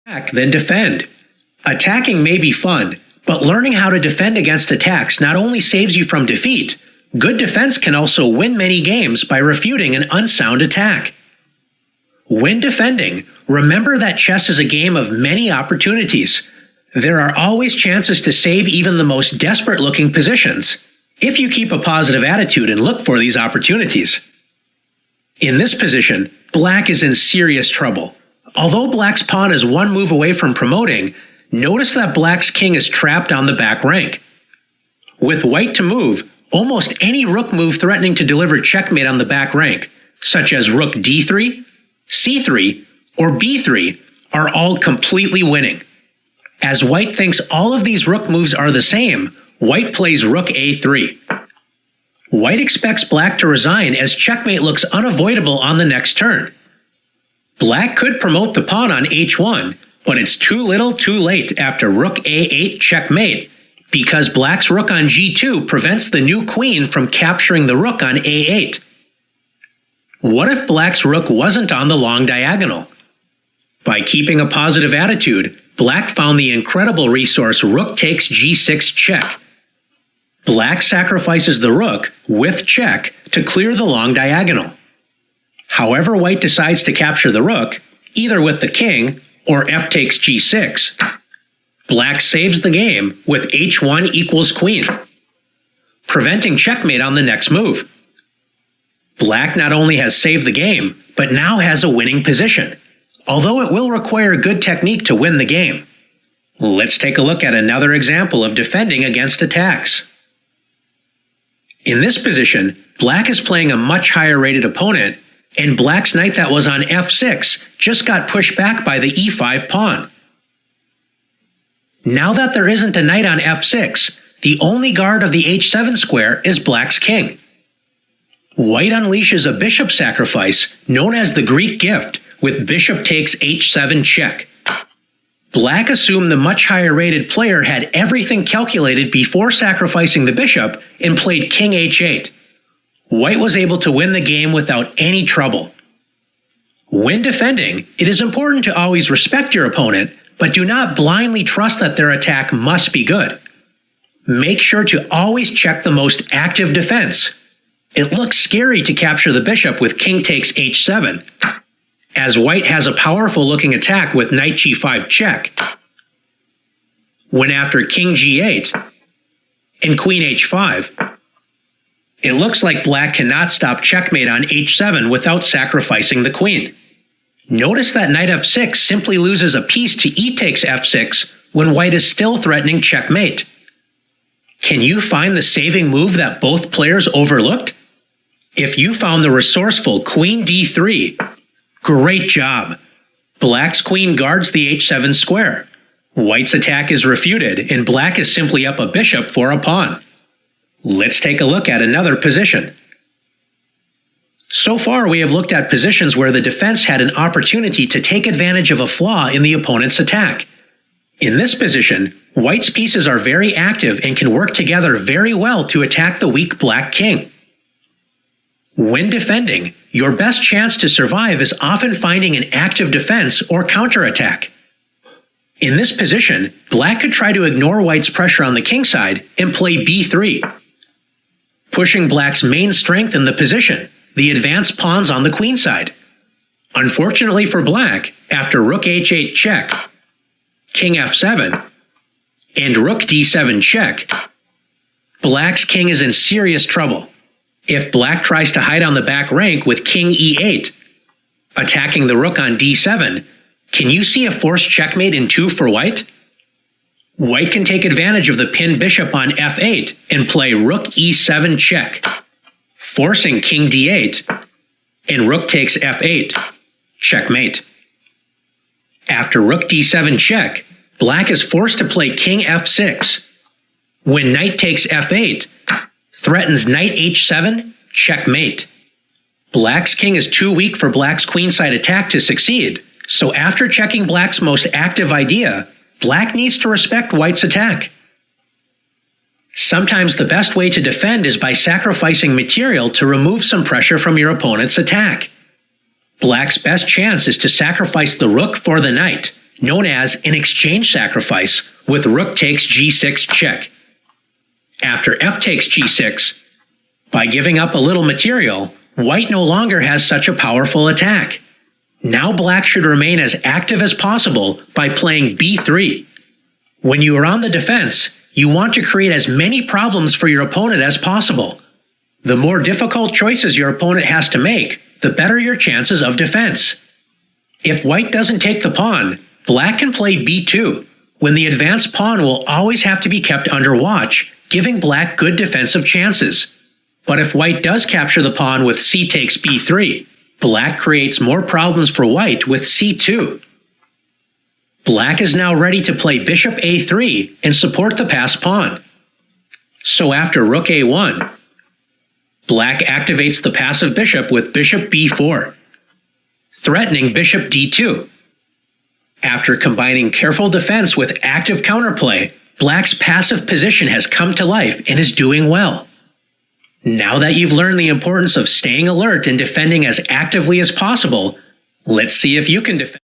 Attack, then defend. Attacking may be fun, but learning how to defend against attacks not only saves you from defeat, good defense can also win many games by refuting an unsound attack. When defending, remember that chess is a game of many opportunities. There are always chances to save even the most desperate-looking positions, if you keep a positive attitude and look for these opportunities. In this position, Black is in serious trouble. Although Black's pawn is one move away from promoting, notice that Black's king is trapped on the back rank. With White to move, almost any rook move threatening to deliver checkmate on the back rank, such as rook d3, c3, or b3, are all completely winning. As White thinks all of these rook moves are the same, White plays rook a3. White expects Black to resign as checkmate looks unavoidable on the next turn. Black could promote the pawn on h1, but it's too little too late after rook a8 checkmate, because Black's rook on g2 prevents the new queen from capturing the rook on a8. What if Black's rook wasn't on the long diagonal? By keeping a positive attitude, Black found the incredible resource rook takes g6 check. Black sacrifices the rook, with check, to clear the long diagonal. However White decides to capture the rook, either with the king or f takes g6, Black saves the game with h1 equals queen, preventing checkmate on the next move. Black not only has saved the game, but now has a winning position, although it will require good technique to win the game. Let's take a look at another example of defending against attacks. In this position, Black is playing a much higher rated opponent, and Black's knight that was on f6 just got pushed back by the e5 pawn. Now that there isn't a knight on f6, the only guard of the h7 square is Black's king. White unleashes a bishop sacrifice known as the Greek gift with bishop takes h7 check. Black assumed the much higher rated player had everything calculated before sacrificing the bishop and played king h8. White was able to win the game without any trouble. When defending, it is important to always respect your opponent, but do not blindly trust that their attack must be good. Make sure to always check the most active defense. It looks scary to capture the bishop with king takes h7, as White has a powerful looking attack with knight g5 check. When after king g8 and queen h5, it looks like Black cannot stop checkmate on h7 without sacrificing the queen. Notice that knight f6 simply loses a piece to e takes f6 when White is still threatening checkmate. Can you find the saving move that both players overlooked? If you found the resourceful queen d3, great job! Black's queen guards the h7 square. White's attack is refuted, and Black is simply up a bishop for a pawn. Let's take a look at another position. So far, we have looked at positions where the defense had an opportunity to take advantage of a flaw in the opponent's attack. In this position, White's pieces are very active and can work together very well to attack the weak Black king. When defending, your best chance to survive is often finding an active defense or counterattack. In this position, Black could try to ignore White's pressure on the king side and play b3, pushing Black's main strength in the position, the advanced pawns on the queen side. Unfortunately for Black, after rook h8 check, king f7, and rook d7 check, Black's king is in serious trouble. If Black tries to hide on the back rank with king e8, attacking the rook on d7, can you see a forced checkmate in 2 for White? White can take advantage of the pinned bishop on f8 and play rook e7 check, forcing king d8, and rook takes f8, checkmate. After rook d7 check, Black is forced to play king f6. When knight takes f8, threatens knight h7, checkmate. Black's king is too weak for Black's queenside attack to succeed, so after checking Black's most active idea, Black needs to respect White's attack. Sometimes the best way to defend is by sacrificing material to remove some pressure from your opponent's attack. Black's best chance is to sacrifice the rook for the knight, known as an exchange sacrifice, with rook takes g6 check. After f takes g6, by giving up a little material, white no longer has such a powerful attack. Now black should remain as active as possible by playing b3. When you are on the defense, you want to create as many problems for your opponent as possible. The more difficult choices your opponent has to make, the better your chances of defense. If white doesn't take the pawn, black can play b2, when the advanced pawn will always have to be kept under watch, giving black good defensive chances. But if white does capture the pawn with c takes b3, black creates more problems for white with c2. Black is now ready to play bishop a3 and support the passed pawn. So after rook a1, black activates the passive bishop with bishop b4, threatening bishop d2. After combining careful defense with active counterplay, black's passive position has come to life and is doing well. Now that you've learned the importance of staying alert and defending as actively as possible, let's see if you can defend.